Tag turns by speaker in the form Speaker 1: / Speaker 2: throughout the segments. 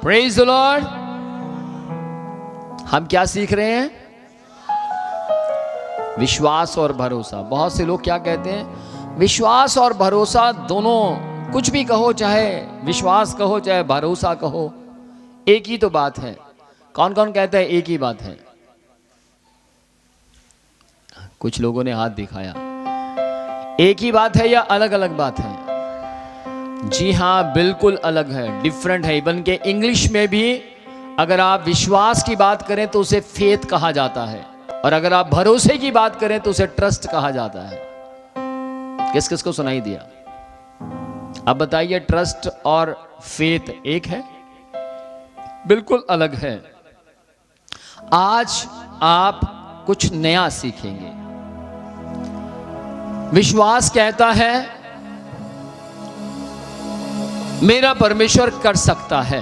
Speaker 1: Praise the Lord. हम क्या सीख रहे हैं? विश्वास और भरोसा। बहुत से लोग क्या कहते हैं? विश्वास और भरोसा दोनों, कुछ भी कहो, चाहे विश्वास कहो चाहे भरोसा कहो, एक ही तो बात है। कौन कौन कहता है एक ही बात है? कुछ लोगों ने हाथ दिखाया। एक ही बात है या अलग अलग बात है? जी हाँ, बिल्कुल अलग है, डिफरेंट है। इवन के इंग्लिश में भी अगर आप विश्वास की बात करें तो उसे फेथ कहा जाता है, और अगर आप भरोसे की बात करें तो उसे ट्रस्ट कहा जाता है। किस किस को सुनाई दिया? अब बताइए, ट्रस्ट और फेथ एक है? बिल्कुल अलग है। आज आप कुछ नया सीखेंगे। विश्वास कहता है मेरा परमेश्वर कर सकता है।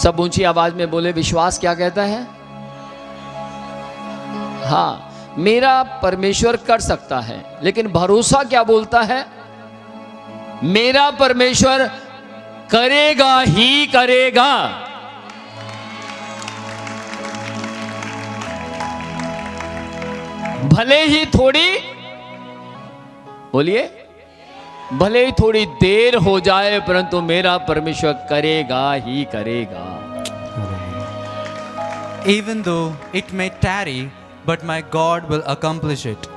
Speaker 1: सब ऊंची आवाज में बोले, विश्वास क्या कहता है? हाँ, मेरा परमेश्वर कर सकता है। लेकिन भरोसा क्या बोलता है? मेरा परमेश्वर करेगा ही करेगा। भले ही थोड़ी, बोलिए, भले ही थोड़ी देर हो जाए, परंतु मेरा परमेश्वर करेगा ही करेगा।
Speaker 2: Even though it may tarry, but my God will accomplish it.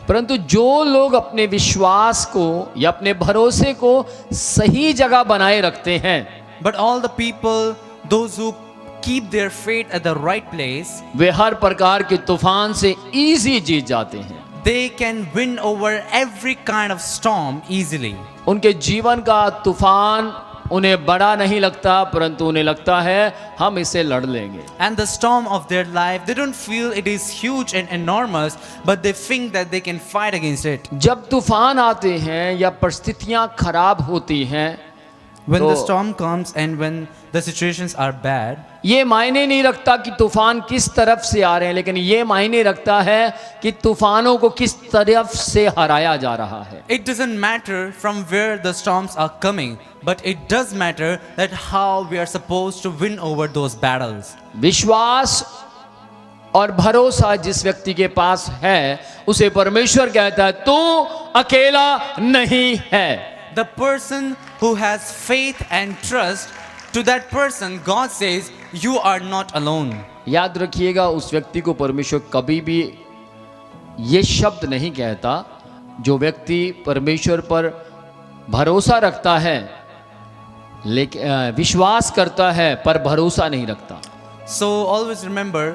Speaker 1: परंतु जो लोग अपने विश्वास को या अपने भरोसे को सही जगह बनाए रखते हैं,
Speaker 2: But all the people, those who keep their faith at the right place,
Speaker 1: वे हर प्रकार के तूफान से इजी जीत जाते हैं।
Speaker 2: they can win over every kind of storm easily.
Speaker 1: उनके जीवन का तूफान उन्हें बड़ा नहीं लगता, परंतु उन्हें लगता है हम इसे लड़ लेंगे।
Speaker 2: And the storm of their life, they don't feel it is huge and enormous, but they think that they can fight against it.
Speaker 1: जब तूफान आते हैं या परिस्थितियां खराब होती हैं,
Speaker 2: When the
Speaker 1: तो
Speaker 2: storm comes and when the situations are bad,
Speaker 1: ये मायने नहीं रखता कि तूफान किस तरफ से आ रहे हैं, लेकिन ये मायने रखता है कि तूफानों को किस तरफ से हराया जा रहा है।
Speaker 2: it doesn't matter from where the storms are coming, but it does matter that how we are supposed to win over those battles.
Speaker 1: विश्वास और भरोसा जिस व्यक्ति के पास है, उसे परमेश्वर कहता है तू अकेला नहीं है।
Speaker 2: The person who has faith and trust, to that person God says, you are not alone.
Speaker 1: याद रखिएगा, उस व्यक्ति को परमेश्वर कभी भी ये शब्द नहीं कहता। जो व्यक्ति परमेश्वर पर भरोसा रखता है, लेकिन विश्वास करता है पर भरोसा नहीं रखता।
Speaker 2: So always remember,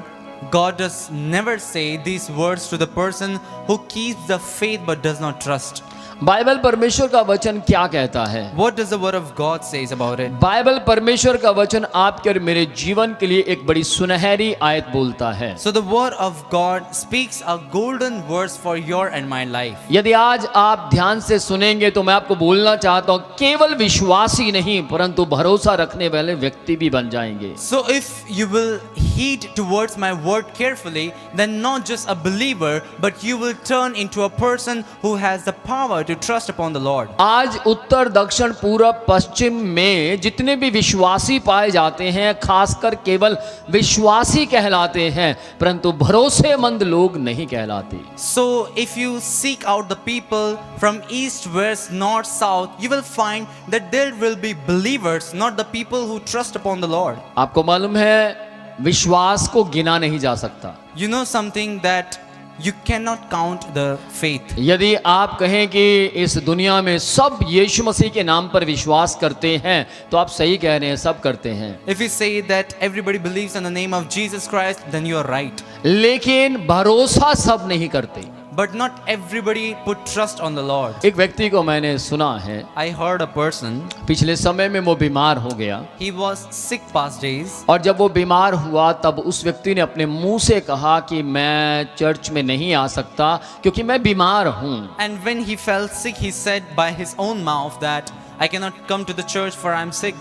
Speaker 2: God does never say these words to the person who keeps the faith but does not trust.
Speaker 1: Bible परमेश्वर का वचन क्या कहता है?
Speaker 2: What does the word of God says about it?
Speaker 1: Bible परमेश्वर का वचन आपके और मेरे जीवन के लिए एक बड़ी सुनहरी आयत बोलता है।
Speaker 2: So the word of God speaks a golden words for your and my life.
Speaker 1: यदि आज आप ध्यान से सुनेंगे तो मैं आपको बोलना चाहता हूं, केवल विश्वासी नहीं परंतु भरोसा रखने वाले व्यक्ति भी बन जाएंगे।
Speaker 2: So if you will heed towards my word carefully, then not just a believer, but you will turn into a person who has the power to trust upon the Lord.
Speaker 1: आज उत्तर दक्षिण पूरब पश्चिम में जितने भी विश्वासी पाए जाते हैं, खासकर केवल विश्वासी कहलाते हैं, परंतु भरोसेमंद लोग नहीं कहलाते।
Speaker 2: So if you seek out the people from east, west, north, south, you will find that there will be believers, not the people who trust upon the Lord.
Speaker 1: आपको मालूम है, विश्वास को गिना नहीं जा सकता।
Speaker 2: You know something, that you cannot count the faith.
Speaker 1: यदि आप कहें कि इस दुनिया में सब यीशु मसीह के नाम पर विश्वास करते हैं, तो आप सही कह रहे हैं, सब करते हैं।
Speaker 2: If you say that everybody believes in the name of Jesus Christ, then you are right.
Speaker 1: लेकिन भरोसा सब नहीं करते।
Speaker 2: But not everybody put trust on the Lord.
Speaker 1: एक व्यक्ति को मैंने सुना है,
Speaker 2: I heard a person,
Speaker 1: पिछले समय में वो बीमार हो गया,
Speaker 2: he was sick past days,
Speaker 1: और जब वो बीमार हुआ तब उस व्यक्ति ने अपने मुंह से कहा कि मैं चर्च में नहीं आ सकता क्योंकि मैं बीमार हूं।
Speaker 2: and when he fell sick, he said by his own mouth that I cannot come to the church for I am sick.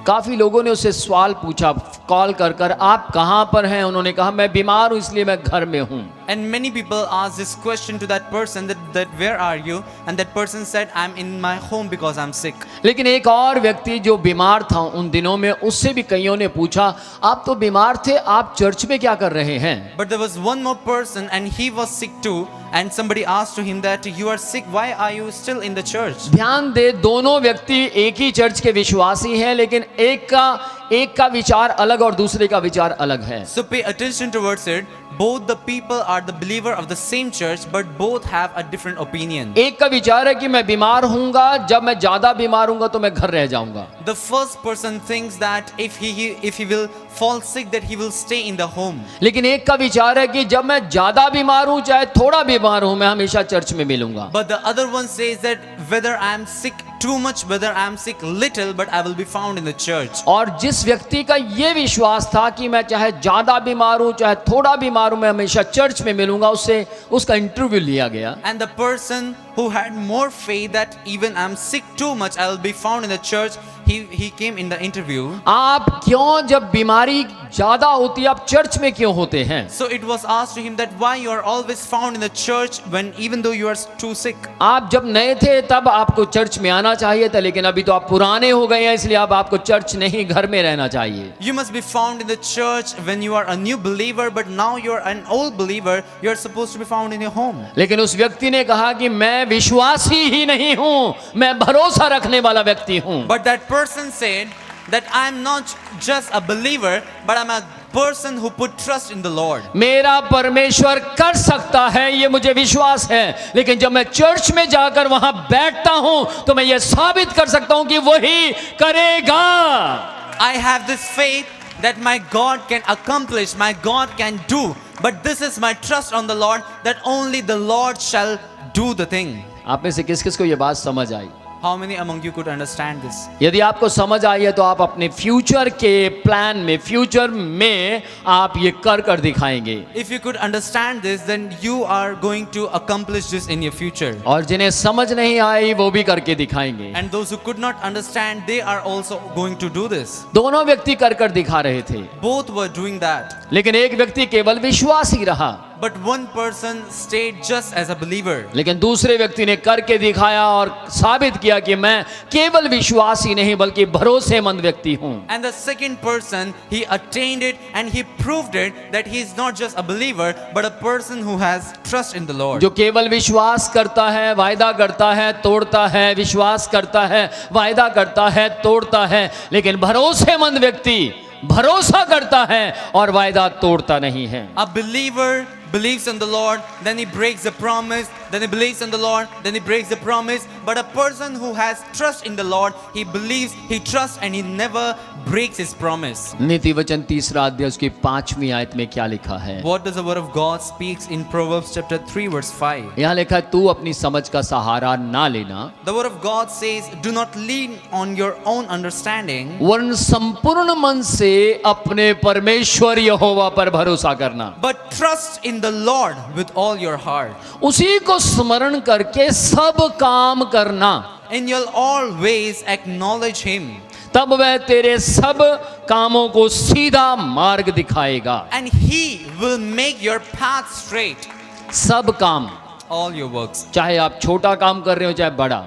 Speaker 1: काफी लोगों ने उससे सवाल पूछा कॉल कर कर, आप कहां पर हैं? उन्होंने कहा मैं बीमार हूं इसलिए मैं घर में हूं।
Speaker 2: And many people asked this question to that person that where are you? And that person said, I'm in my home because I'm sick.
Speaker 1: लेकिन एक और व्यक्ति जो बीमार था उन दिनों में, उससे भी कईयों ने पूछा, आप तो बीमार थे, आप चर्च में क्या कर रहे हैं?
Speaker 2: But there was one more person and he was sick too. And somebody asked to him that you are sick, why are you still in the church?
Speaker 1: ध्यान दे, दोनों व्यक्ति एक ही चर्च के विश्वासी हैं, लेकिन एक का विचार अलग और दूसरे का विचार अलग है।
Speaker 2: So pay attention towards it. Both the people are the believer of the same church, but both have a different opinion.
Speaker 1: एक का विचार है कि मैं बीमार हूँगा, जब मैं ज्यादा बीमार हूँगा तो मैं घर रह जाऊँगा।
Speaker 2: The first person thinks that if he will fall sick, that he will stay in the home.
Speaker 1: लेकिन एक का विचार है कि जब मैं ज्यादा बीमार हूँ चाहे थोड़ा बीमार हूँ, मैं हमेशा चर्च में मिलूंगा।
Speaker 2: But the other one says that whether I am sick too much, whether I am sick little, but I will be found in the church.
Speaker 1: और जिस व्यक्ति का ये विश्वास था कि मैं चाहे ज्यादा बीमार हूँ चाहे थोड़ा बीमार हूँ, मैं हमेशा चर्च में मिलूंगा, उससे उसका इंटरव्यू लिया गया।
Speaker 2: And the person who had more faith that even I am sick too much, I will be found in the church, he came in the interview.
Speaker 1: आप क्यों, जब बीमारी ज्यादा होती है, आप चर्च में क्यों होते हैं?
Speaker 2: So it was asked to him that why you are always found in the church when even though you are too sick.
Speaker 1: आप जब नए थे तब आपको चर्च में आना चाहिए था, लेकिन अभी तो आप पुराने हो गए हैं, इसलिए अब आपको चर्च नहीं, घर में रहना चाहिए।
Speaker 2: You must be found in the church when you are a new believer, but now you are an old believer, you are supposed to be found in your home.
Speaker 1: लेकिन उस व्यक्ति ने कहा कि मैं विश्वासी ही नहीं हूँ, मैं भरोसा रखने वाला व्यक्ति हूँ।
Speaker 2: But that person said that I am not just a believer, but I am a person who put trust in the Lord.
Speaker 1: मेरा परमेश्वर कर सकता है, ये मुझे विश्वास है, लेकिन जब मैं चर्च में जाकर वहां बैठता हूं तो मैं ये साबित कर सकता हूं कि वही करेगा।
Speaker 2: I have this faith that my God can accomplish, my God can do, but this is my trust on the Lord that only the Lord shall do the thing.
Speaker 1: आप में से किस किस को ये बात समझ आई?
Speaker 2: How many among you could understand this?
Speaker 1: यदि आपको समझ आई है तो आप अपने फ्यूचर के प्लान में, फ्यूचर में आप ये कर दिखाएंगे।
Speaker 2: If you could understand this, then you are going to accomplish this in your future.
Speaker 1: और जिन्हें समझ नहीं आई वो भी करके दिखाएंगे।
Speaker 2: And those who could not understand, they are also going to do this.
Speaker 1: दोनों व्यक्ति कर दिखा रहे थे,
Speaker 2: Both were doing that.
Speaker 1: लेकिन एक व्यक्ति केवल विश्वास ही रहा।
Speaker 2: But one person stayed just as a believer.
Speaker 1: लेकिन दूसरे व्यक्ति ने करके दिखाया और साबित किया कि मैं केवल विश्वासी नहीं बल्कि भरोसेमंद व्यक्ति हूं।
Speaker 2: And the second person, he attained it and he proved it that he is not just a believer but a person who has trust in the Lord.
Speaker 1: जो केवल विश्वास करता है, वायदा करता है, तोड़ता है, विश्वास करता है, वायदा करता है, तोड़ता है, लेकिन भरोसेमंद व्यक्ति भरोसा करता है और वायदा तोड़ता नहीं है।
Speaker 2: A believer believes in the Lord, then he breaks the promise, then he believes in the Lord, then he breaks the promise. But a person who has trust in the Lord, he believes, he trusts and he never breaks his promise.
Speaker 1: नीति वचन 3 अध्याय उसकी 5वीं आयत में क्या लिखा है?
Speaker 2: What does the word of God speaks in Proverbs chapter 3 verse 5?
Speaker 1: यहाँ लिखा है, तू अपनी समझ का सहारा ना लेना,
Speaker 2: The word of God says, do not lean on your own understanding,
Speaker 1: वरन संपूर्ण मन से अपने परमेश्वर यहोवा पर भरोसा करना।
Speaker 2: but trust in the Lord with all your heart.
Speaker 1: उसी को स्मरण करके सब काम करना,
Speaker 2: In your all ways acknowledge him,
Speaker 1: तब वह तेरे सब कामों को सीधा मार्ग दिखाएगा।
Speaker 2: and he will make your path straight.
Speaker 1: सब काम,
Speaker 2: All your works.
Speaker 1: चाहे आप छोटा काम कर रहे हो चाहे बड़ा,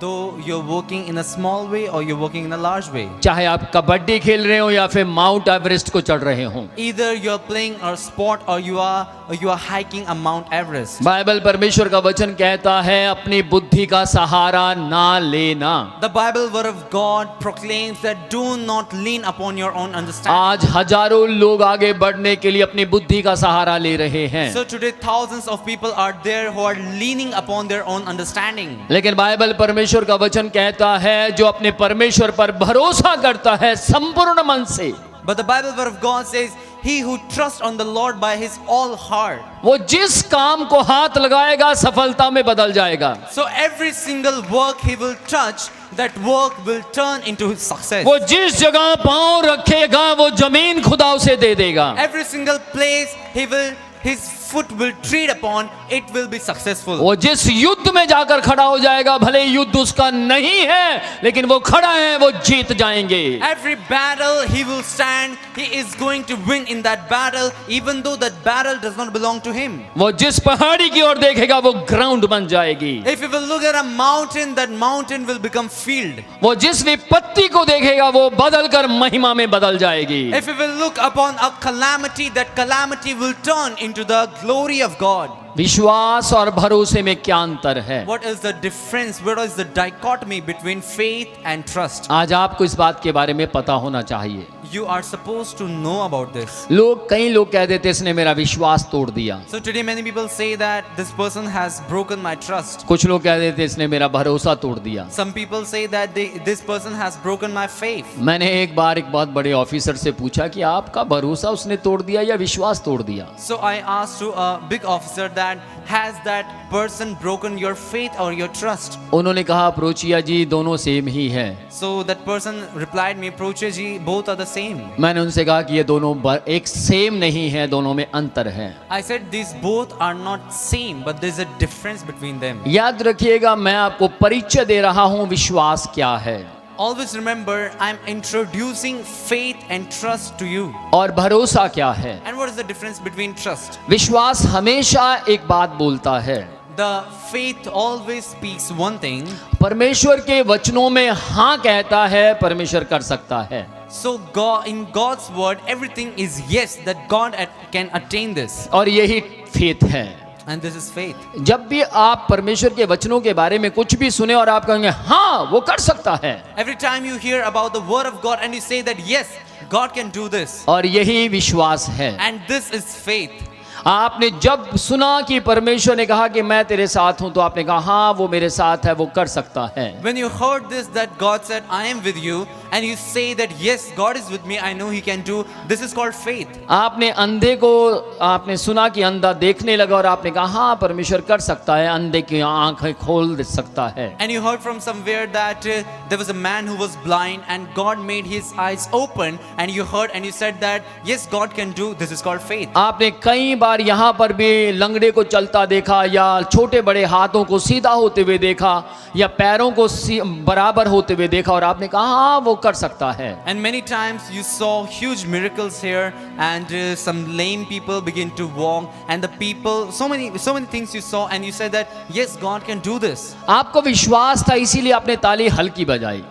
Speaker 2: Though you're working in a small way or you're working in a large way.
Speaker 1: चाहे आप कबड्डी खेल रहे हो या फिर माउंट एवरेस्ट को चढ़ रहे हो,
Speaker 2: Either you're playing a sport or you are hiking a Mount Everest.
Speaker 1: Bible परमेश्वर का वचन कहता है अपनी बुद्धि का सहारा ना लेना।
Speaker 2: The Bible word of God proclaims that do not lean upon your own understanding.
Speaker 1: आज हजारों लोग आगे बढ़ने के लिए अपनी बुद्धि का सहारा ले रहे हैं,
Speaker 2: So today thousands of people are there who are leaning upon their own understanding.
Speaker 1: लेकिन बाइबल परमेश्वर का वचन कहता है जो अपने परमेश्वर पर भरोसा करता है संपूर्ण मन से,
Speaker 2: But the Bible word of God says, he who trusts on the Lord by his all heart.
Speaker 1: वो जिस काम को हाथ लगाएगा सफलता में बदल जाएगा।
Speaker 2: So every single work he will touch, that work will turn into his success.
Speaker 1: वो जिस जगह पांव रखेगा वो जमीन खुदा उसे दे देगा।
Speaker 2: Every single place he will his foot will tread upon, it will be successful.
Speaker 1: वो जिस युद्ध में जाकर खड़ा हो जाएगा, भले युद्ध उसका नहीं है, लेकिन वो खड़ा है, वो जीत जाएंगे।
Speaker 2: Every battle he will stand, he is going to win in that battle, even though that battle does not belong to him.
Speaker 1: वो जिस पहाड़ी की ओर देखेगा वो ग्राउंड बन जाएगी।
Speaker 2: If he will look at a mountain, that mountain will become field.
Speaker 1: वो जिस विपत्ति को देखेगा वो बदल कर महिमा में बदल जाएगी।
Speaker 2: If he will look upon a calamity, that calamity will turn into the glory of God.
Speaker 1: विश्वास और भरोसे में क्या अंतर है?
Speaker 2: What is the difference? What is the dichotomy between faith and trust?
Speaker 1: आज आपको इस बात के बारे में पता होना चाहिए।
Speaker 2: You are supposed to know about this.
Speaker 1: कई लोग कह देते इसने मेरा विश्वास तोड़ दिया।
Speaker 2: So today many people say that this person has broken my trust.
Speaker 1: कुछ लोग कह देते इसने मेरा भरोसा तोड़ दिया।
Speaker 2: Some people say that this person has broken my faith.
Speaker 1: मैंने एक बार एक बहुत बड़े ऑफिसर से पूछा कि आपका भरोसा उसने तोड़ दिया या विश्वास तोड़ दिया?
Speaker 2: So I asked to a big officer that has that person broken your faith or your trust?
Speaker 1: उन्होंने कहा प्रोचिया जी दोनों सेम ही है।
Speaker 2: So that person replied me, Proche ji, both are the same.
Speaker 1: मैंने उनसे कहा कि ये दोनों एक सेम नहीं है, दोनों में अंतर है।
Speaker 2: I said these both are not same, but there's a difference between them.
Speaker 1: याद रखिएगा मैं आपको परिचय दे रहा हूँ विश्वास क्या है।
Speaker 2: Always remember, I'm introducing faith and trust to you.
Speaker 1: और भरोसा क्या है?
Speaker 2: And what is the difference between trust?
Speaker 1: विश्वास हमेशा एक बात बोलता है।
Speaker 2: The faith always speaks one thing.
Speaker 1: परमेश्वर के वचनों में हाँ कहता है, परमेश्वर कर सकता है।
Speaker 2: So God, in God's word, everything is yes, that God can attain this.
Speaker 1: और यही फेथ है।
Speaker 2: And this is faith.
Speaker 1: जब भी आप परमेश्वर के वचनों के बारे में कुछ भी सुने और आप कहेंगे हाँ वो कर सकता है,
Speaker 2: Every time you hear about the word of God and you say that yes, God can do this.
Speaker 1: और यही विश्वास है।
Speaker 2: And this is faith.
Speaker 1: आपने जब सुना कि परमेश्वर ने कहा कि मैं तेरे साथ हूं, तो आपने कहा हाँ वो मेरे साथ है, वो कर सकता है।
Speaker 2: When you heard this, that God said, I am with you, and you say that yes, God is with me, I know He can do, this is called faith.
Speaker 1: आपने अंधे को आपने सुना कि अंधा देखने लगा और आपने कहा हाँ परमेश्वर कर सकता है, अंधे की आंखें खोल दे सकता है।
Speaker 2: And you heard from somewhere that there was a man who was blind and God made his eyes open, and you heard and you said that yes, God can do, this is called faith.
Speaker 1: आपने कई बार यहाँ पर भी लंगड़े को चलता देखा, या छोटे बड़े हाथों को सीधा होते हुए देखा, या पैरों को बराबर होते हुए देखा, और आपने कहा हाँ वो कर सकता है।
Speaker 2: And many times you saw huge miracles here, and some lame people begin to walk, and the people, so many things you saw, and you said that yes, God can do this.
Speaker 1: आपको विश्वास था इसीलिए आपने ताली हल्की बजाई।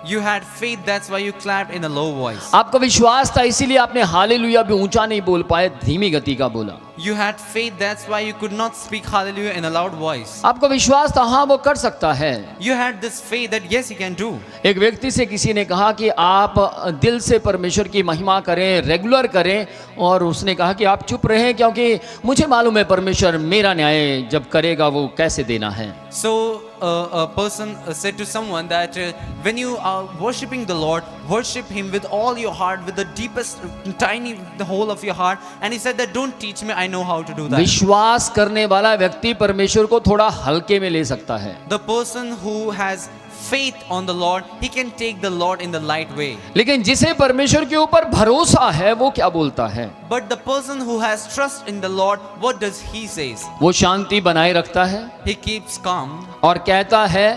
Speaker 2: You had faith, that's why you clapped in a low voice.
Speaker 1: आपको विश्वास था इसीलिए आपने हालेलुया भी ऊंचा नहीं बोल पाए, धीमी गति का बोला।
Speaker 2: You had faith, that's why you could not speak hallelujah in a loud voice.
Speaker 1: आपको विश्वास था हाँ वो कर सकता है।
Speaker 2: You had this faith that yes, He can do.
Speaker 1: एक व्यक्ति से किसी ने कहा कि आप दिल से परमेश्वर की महिमा करें, रेगुलर करें, और उसने कहा कि आप चुप रहें क्योंकि मुझे मालूम है परमेश्वर मेरा न्याय जब करेगा वो कैसे देना है।
Speaker 2: So a person said to someone that when you are worshiping the Lord, worship Him with all your heart, with the deepest, the whole of your heart. And he said that don't teach me, I know how to do that.
Speaker 1: विश्वास करने वाला व्यक्ति परमेश्वर को थोड़ा हल्के में ले सकता है।
Speaker 2: The person who has faith on the Lord, he can take the Lord in the light way.
Speaker 1: लेकिन जिसे परमेश्वर के ऊपर भरोसा है वो क्या बोलता है?
Speaker 2: But the person who has trust in the Lord, what does he says?
Speaker 1: वो शांति बनाए रखता है
Speaker 2: He keeps calm
Speaker 1: और कहता है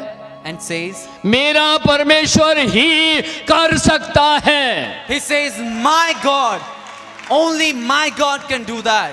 Speaker 2: and says,
Speaker 1: मेरा परमेश्वर ही कर सकता है।
Speaker 2: he says, my God, only my God can do that.